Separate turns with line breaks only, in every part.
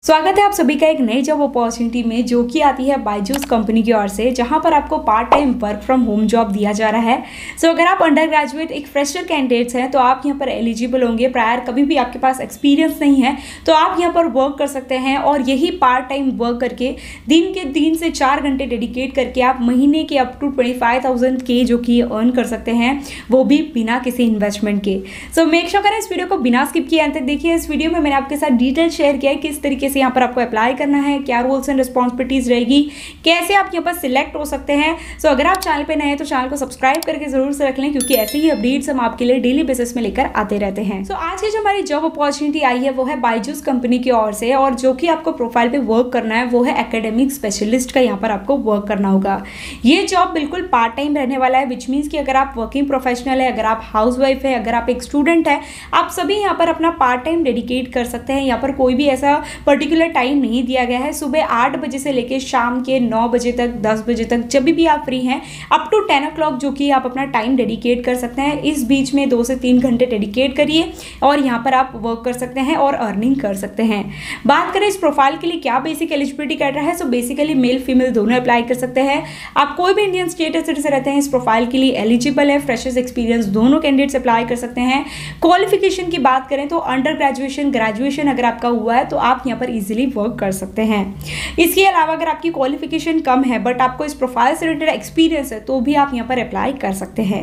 स्वागत है आप सभी का एक नई जॉब अपॉर्चुनिटी में जो कि आती है बायजूस कंपनी की ओर से, जहां पर आपको part time work from home job दिया जा रहा है। सो अगर आप अंडर ग्रेजुएट एक फ्रेशर कैंडिडेट्स हैं तो आप यहां पर एलिजिबल होंगे। प्रायर कभी भी आपके पास एक्सपीरियंस नहीं है तो आप यहां पर वर्क कर सकते हैं और यही पार्ट टाइम वर्क करके दिन के 3 से 4 घंटे डेडिकेट करके आप महीने के अप टू 25,000 के जो कि अर्न कर सकते हैं, वो भी बिना किसी इन्वेस्टमेंट के। सो मेक श्योर करें इस वीडियो को बिना स्किप किए अंत तक देखिए। इस वीडियो में मैंने आपके साथ डिटेल शेयर किया है किस तरीके से यहाँ पर आपको अप्लाई करना है, क्या रोल्स एंड रिस्पॉन्सिबिलिटीज रहेगी, कैसे आप यहाँ पर सिलेक्ट हो सकते हैं। सो अगर आप चैनल पे नए हैं तो चैनल को सब्सक्राइब करके जरूर से रख लें, क्योंकि ऐसे ही अपडेट्स हम आपके लिए डेली बेसिस में लेकर आते रहते हैं। सो आज की जो हमारी जॉब अपॉर्चुनिटी आई है वो है बायजूस कंपनी की ओर से, और जो कि आपको प्रोफाइल पे वर्क करना है वो है एकेडमिक स्पेशलिस्ट का यहाँ पर आपको वर्क करना होगा। ये जॉब बिल्कुल पार्ट टाइम रहने वाला है, विच मीन्स कि अगर आप वर्किंग प्रोफेशनल है, अगर आप हाउस वाइफ है, अगर आप एक स्टूडेंट है, आप सभी यहाँ पर अपना पार्ट टाइम डेडिकेट कर सकते हैं। यहाँ पर कोई भी ऐसा पर्टिकुलर टाइम नहीं दिया गया है। सुबह 8 बजे से लेकर शाम के 9 बजे तक, 10 बजे तक, जब भी आप फ्री हैं, अप टू 10 o'clock जो कि आप अपना टाइम डेडिकेट कर सकते हैं। इस बीच में 2 से 3 घंटे डेडिकेट करिए और यहाँ पर आप वर्क कर सकते हैं और अर्निंग कर सकते हैं। बात करें इस प्रोफाइल के लिए क्या बेसिक एलिजिबिलिटी कर रहा है, सो बेसिकली मेल फीमेल दोनों अप्लाई कर सकते हैं। आप कोई भी इंडियन स्टेट से रहते हैं इस प्रोफाइल के लिए एलिजिबल है। फ्रेशर्स एक्सपीरियंस दोनों कैंडिडेट्स अप्लाई कर सकते हैं। क्वालिफिकेशन की बात करें तो अंडर ग्रेजुएशन अगर आपका हुआ है तो आप यहाँ पर इजीली वर्क कर सकते हैं। इसके अलावा अगर आपकी क्वालिफिकेशन कम है बट आपको इस प्रोफाइल से रिलेटेड एक्सपीरियंस है तो भी आप यहाँ पर अप्लाई कर सकते हैं।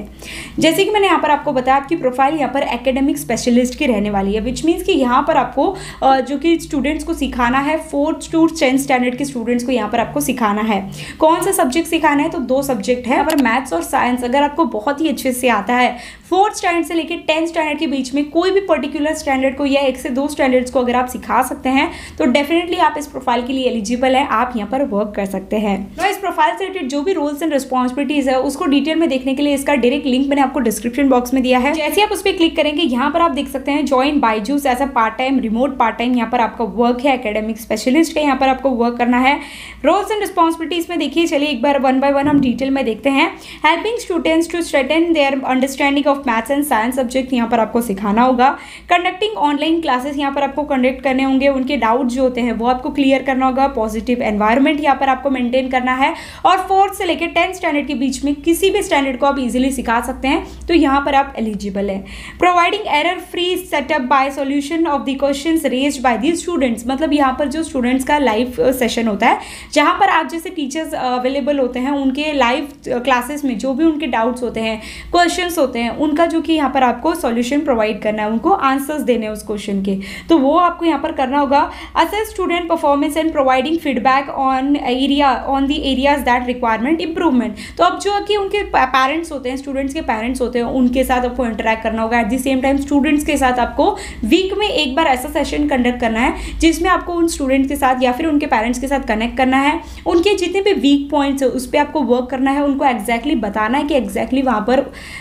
जैसे कि मैंने यहाँ पर आपको बताया, आपकी प्रोफाइल यहाँ पर एकेडमिक स्पेशलिस्ट की रहने वाली है, विच मीन्स कि यहाँ पर आपको जो कि स्टूडेंट्स को सिखाना है, 4th to 10th स्टैंडर्ड के स्टूडेंट्स को यहाँ पर आपको सिखाना है। कौन सा सब्जेक्ट सिखाना है, तो 2 सब्जेक्ट है, अगर मैथ्स और साइंस अगर आपको बहुत ही अच्छे से आता है, 4th स्टैंडर्ड से लेकर 10th स्टैंडर्ड के बीच में कोई भी पर्टिकुलर स्टैंडर्ड को या 1 से 2 स्टैंडर्ड्स को अगर आप सिखा सकते हैं तो डेफिनेटली आप इस प्रोफाइल के लिए एलिजिबल है, आप यहाँ पर वर्क कर सकते हैं। तो इस प्रोफाइल से रिलेटेड जो भी रोल्स एंड रिस्पॉन्सिबिलिटीज है उसको डिटेल में देखने के लिए इसका डायरेक्ट लिंक मैंने आपको डिस्क्रिप्शन बॉक्स में दिया है। जैसे आप उस पर क्लिक करेंगे यहाँ पर आप देख सकते हैं join Byju's as a part time, remote part time यहाँ पर आपका वर्क है। एकेडमिक स्पेशलिस्ट का यहाँ पर आपको वर्क करना है। रोल्स एंड रिस्पॉन्सिबिलिटीज में देखिए, चलिए एक बार 1 by 1 हम डिटेल में देखते हैं। Helping students to strengthen their understanding of maths and science subject यहाँ पर आपको सिखाना होगा। कंडक्टिंग ऑनलाइन क्लासेस यहाँ पर आपको कंडक्ट करने होंगे, उनके डाउट जो होते हैं वो आपको क्लियर करना होगा। पॉजिटिव एनवायरनमेंट यहाँ पर आपको मेंटेन करना है और 4th से लेकर 10th स्टैंडर्ड के बीच में किसी भी स्टैंडर्ड को आप इजीली सिखा सकते हैं, तो यहाँ पर आप एलिजिबल है। Providing error free setup by solution of the questions raised by the students, मतलब यहाँ पर जो स्टूडेंट्स का लाइव सेशन होता है जहाँ पर आप जैसे टीचर्स अवेलेबल होते हैं, उनके लाइव क्लासेस में जो भी उनके डाउट्स होते हैं, क्वेश्चंस होते हैं, उनका जो कि यहाँ पर आपको सॉल्यूशन प्रोवाइड करना है, उनको आंसर्स देने हैं उस क्वेश्चन के, तो वो आपको यहाँ पर करना होगा। Assess student performance and providing feedback on the areas that requirement improvement, तो अब जो कि उनके पेरेंट्स होते हैं, स्टूडेंट्स के पेरेंट्स होते हैं, उनके साथ आपको इंटरेक्ट करना होगा। At the same time students के साथ आपको वीक में एक बार ऐसा सेशन कंडक्ट करना है जिसमें आपको उन स्टूडेंट्स के साथ या फिर उनके पेरेंट्स के साथ कनेक्ट करना है। उनके जितने भी वीक पॉइंट्स है उस पर आपको वर्क करना है, उनको एग्जैक्टली बताना है कि एग्जैक्टली वहाँ पर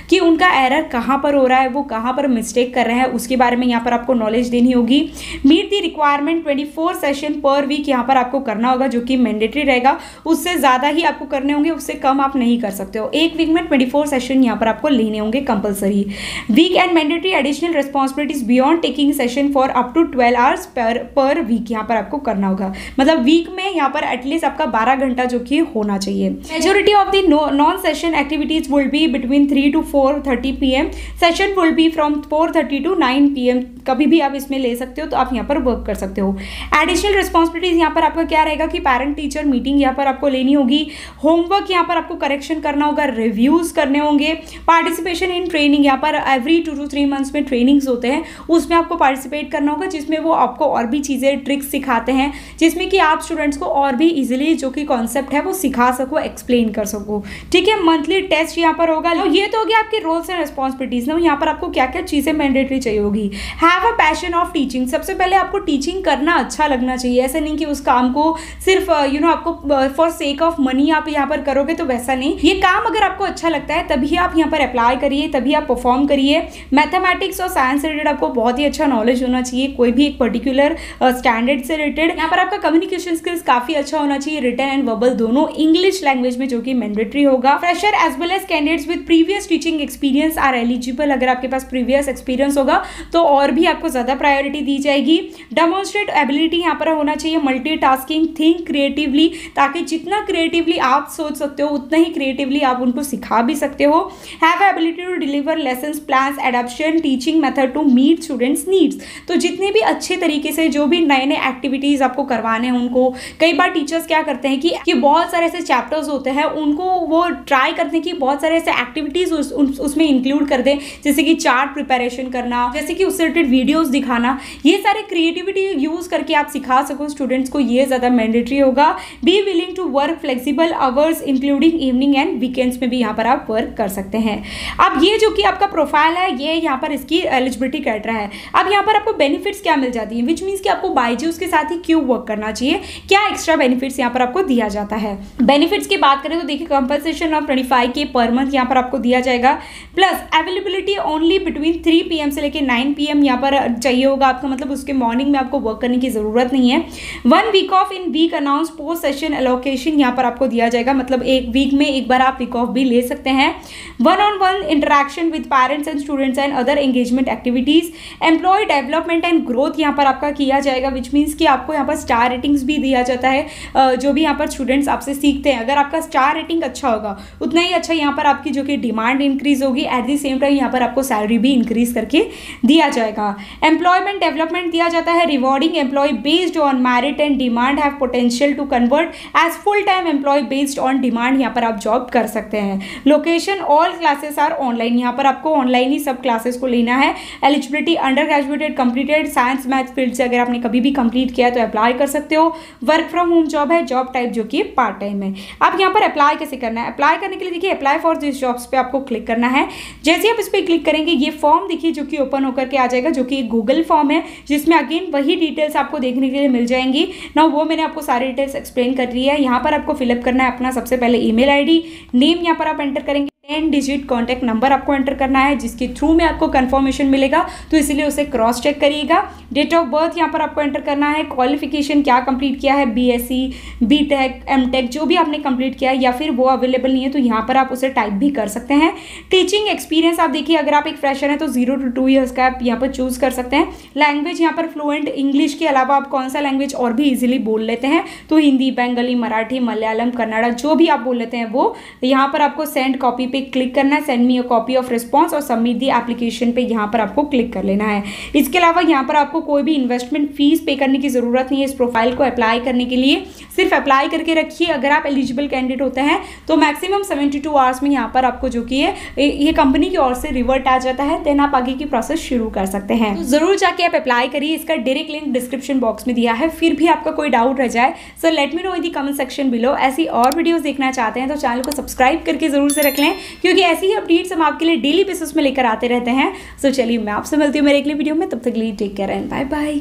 कि उनका एरर कहाँ पर हो रहा है, वो कहाँ पर मिस्टेक कर रहे हैं, उसके बारे में यहाँ पर आपको नॉलेज देनी होगी। Meet the requirement 24 session per week यहाँ पर आपको करना होगा, जो कि मैंडेटरी रहेगा। उससे ज़्यादा ही आपको करने होंगे, उससे कम आप नहीं कर सकते हो। एक वीक में 24 सेशन यहाँ पर आपको लेने होंगे compulsory. Weekend mandatory additional responsibilities beyond taking session for up to 12 hours per week यहाँ पर आपको करना होगा, मतलब वीक में यहाँ पर एटलीस्ट आपका 12 घंटा जो कि होना चाहिए। Majority of the non session activities will be between 3 to 4:30 PM। Session will be from 4:30 to 9 PM। कभी भी आप इसमें ले सकते हो, तो आप यहाँ पर वर्क कर सकते हो। एडिशनल रिस्पॉन्सिबिलिटीज यहाँ पर आपका क्या रहेगा कि पेरेंट टीचर मीटिंग यहाँ पर आपको लेनी होगी। होमवर्क यहाँ पर आपको करेक्शन करना होगा, रिव्यूज करने होंगे। पार्टिसिपेशन इन ट्रेनिंग, यहाँ पर एवरी 2 to 3 मंथ्स में ट्रेनिंग्स होते हैं, उसमें आपको पार्टिसिपेट करना होगा, जिसमें वो आपको और भी चीज़ें ट्रिक्स सिखाते हैं, जिसमें कि आप स्टूडेंट्स को और भी इजीली जो कि कॉन्सेप्ट है वो सिखा सको, एक्सप्लेन कर सको। ठीक है, मंथली टेस्ट यहाँ पर होगा। ये तो हो गया आपके रोल्स एंड रिस्पॉन्सिबिलिटीज ना। यहाँ पर आपको क्या क्या चीज़ें मैंडेटरी चाहिए होगी। Have a passion of teaching, सबसे पहले आपको टीचिंग करना अच्छा लगना चाहिए। ऐसा नहीं कि उस काम को सिर्फ आपको फॉर सेक ऑफ मनी आप यहाँ पर करोगे, तो वैसा नहीं। ये काम अगर आपको अच्छा लगता है तभी आप यहाँ पर अप्लाई करिए, तभी आप परफॉर्म करिए। मैथमेटिक्स और साइंस से रिलेटेड आपको बहुत ही अच्छा नॉलेज होना चाहिए, कोई भी एक पर्टिकुलर स्टैंडर्ड से रिलेटेड। यहाँ पर आपका कम्युनिकेशन स्किल्स काफी अच्छा होना चाहिए, रिटन एंड वर्बल दोनों, इंग्लिश लैंग्वेज में, जो कि मैंडेटरी होगा। Fresher as well as candidates with previous teaching experience are eligible, अगर आपके पास प्रीवियस एक्सपीरियंस होगा तो और भी आपको ज्यादा प्रायोरिटी दी जाएगी। डेमोन्स्ट्रेट एबिलिटी यहाँ पर होना चाहिए मल्टीटास्किंग, थिंक क्रिएटिवली, ताकि जितना क्रिएटिवली आप सोच सकते हो उतना ही क्रिएटिवली आप उनको सिखा भी सकते हो। Have ability to deliver lessons, plans, adaption, teaching method to meet students needs. तो जितने भी अच्छे तरीके से जो भी नए नए एक्टिविटीज़ आपको करवाने हैं उनको, कई बार टीचर्स क्या करते हैं कि बहुत सारे ऐसे चैप्टर्स होते हैं उनको वो ट्राई करते हैं कि बहुत सारे ऐसे एक्टिविटीज़ उसमें इंक्लूड कर दें, जैसे कि चार्ट प्रिपरेशन करना, जैसे कि उससे रिलेटेड वीडियोज़ दिखाना। ये सारे क्रिएटिविटी यूज़ करके आप सिखा सको स्टूडेंट्स को, ये ज़्यादा मैंडेटरी होगा। Be willing to work flexible hours including evening and weekends में भी यहाँ पर आप वर्क कर सकते हैं। अब ये जो कि आपका प्रोफाइल है ये यहाँ पर इसकी एलिजिबिलिटी क्राइटेरिया है। अब यहाँ पर आपको बेनिफिट्स क्या मिल जाती है, विच मीन्स कि आपको बायजूस के साथ ही क्यों वर्क करना चाहिए, क्या एक्स्ट्रा बेनिफिट्स यहाँ पर आपको दिया जाता है। बेनिफिट्स की बात करें तो देखिए compensation of 25K per month यहाँ पर आपको दिया जाएगा, plus availability only between 3 PM से लेकर 9 PM यहाँ पर चाहिए होगा आपका, मतलब उसके मॉर्निंग में आपको वर्क करने की जरूरत नहीं है। 1 week off in week announce post session allocation यहाँ पर आपको दिया जाएगा, मतलब एक वीक में एक बार आप वीक ऑफ भी ले सकते हैं। 1-on-1 interaction with parents and students and other engagement activities, employ development and growth यहाँ पर आपका किया जाएगा, विच मीन्स कि आपको यहाँ पर स्टार रेटिंग्स भी दिया जाता है। जो भी यहाँ पर स्टूडेंट्स आपसे सीखते हैं, अगर आपका स्टार रेटिंग अच्छा होगा उतना ही अच्छा यहाँ पर आपकी जो कि डिमांड इंक्रीज होगी, एट द सेम टाइम यहाँ पर आपको सैलरी भी इंक्रीज करके दिया जाएगा। एम्प्लॉयमेंट डेवलपमेंट दिया जाता है, rewarding employ based on merit and demand have potential to convert as full time employ based on demand, यहाँ पर आप जॉब कर सकते हैं। Location all classes are online, यहाँ पर आपको ऑनलाइन ही सब क्लासेस को लेना है। Eligibility under graduated completed science math field से अगर आपने कभी भी कंप्लीट किया तो अप्लाई कर सकते हो। वर्क फ्रॉम होम जॉब है, जॉब टाइप जो कि पार्ट टाइम है। अब यहाँ पर अप्लाई कैसे करना है, अप्लाई करने के लिए देखिए अप्लाई फॉर दिस जॉब्स पे आपको क्लिक करना है। जैसे आप इस पर क्लिक करेंगे ये फॉर्म देखिए जो कि ओपन होकर के आ जाएगा, जो कि एक गूगल फॉर्म है जिसमें अगेन वही डिटेल्स आपको देखने के लिए मिल जाएंगी ना, वो मैंने आपको सारी डिटेल्स एक्सप्लेन कर दी है। यहाँ पर आपको फिलअप करना है अपना सबसे पहले ईमेल आईडी, नेम यहाँ पर आप एंटर करेंगे, 10 डिजिट कॉन्टैक्ट नंबर आपको एंटर करना है जिसके थ्रू में आपको कंफर्मेशन मिलेगा, तो इसीलिए उसे क्रॉस चेक करिएगा। डेट ऑफ बर्थ यहाँ पर आपको एंटर करना है, क्वालिफिकेशन क्या कंप्लीट किया है, BSc, BTech, MTech जो भी आपने कंप्लीट किया है, या फिर वो अवेलेबल नहीं है तो यहाँ पर आप उसे टाइप भी कर सकते हैं। टीचिंग एक्सपीरियंस आप देखिए अगर आप एक फ्रेशर हैं तो 0 to 2 ईयर्स का आप यहाँ पर चूज कर सकते हैं। लैंग्वेज यहाँ पर फ्लुएंट इंग्लिश के अलावा आप कौन सा लैंग्वेज और भी ईजिली बोल लेते हैं तो हिंदी, बंगाली, मराठी, मलयालम, कन्नड़ा जो भी आप बोल लेते हैं वो। यहाँ पर आपको सेंड कॉपी पे क्लिक करना है, send me a copy of response और सबमिट दी एप्लीकेशन पे यहाँ पर आपको क्लिक कर लेना है। इसके अलावा यहाँ पर आपको कोई भी इन्वेस्टमेंट फीस पे करने की जरूरत नहीं है इस प्रोफाइल को अप्लाई करने के लिए, सिर्फ अप्लाई करके रखिए। अगर आप एलिजिबल कैंडिडेट होते हैं तो मैक्सिमम 72 आवर्स में यहाँ पर आपको जो कि ये कंपनी की ओर से रिवर्ट आ जाता है, देन आप आगे की प्रोसेस शुरू कर सकते हैं। तो जरूर जाके आप अप्लाई करिए, इसका डायरेक्ट लिंक डिस्क्रिप्शन बॉक्स में दिया है। फिर भी आपका कोई डाउट रह जाए so let me know in the comment section below. ऐसी और वीडियोस देखना चाहते हैं तो चैनल को सब्सक्राइब करके जरूर से रख लें, क्योंकि ऐसी ही अपडेट्स हम आपके लिए डेली बेसिस में लेकर आते रहते हैं। सो चलिए मैं आपसे मिलती हूँ मेरे अगली वीडियो में, तब तक के लिए take care and bye bye.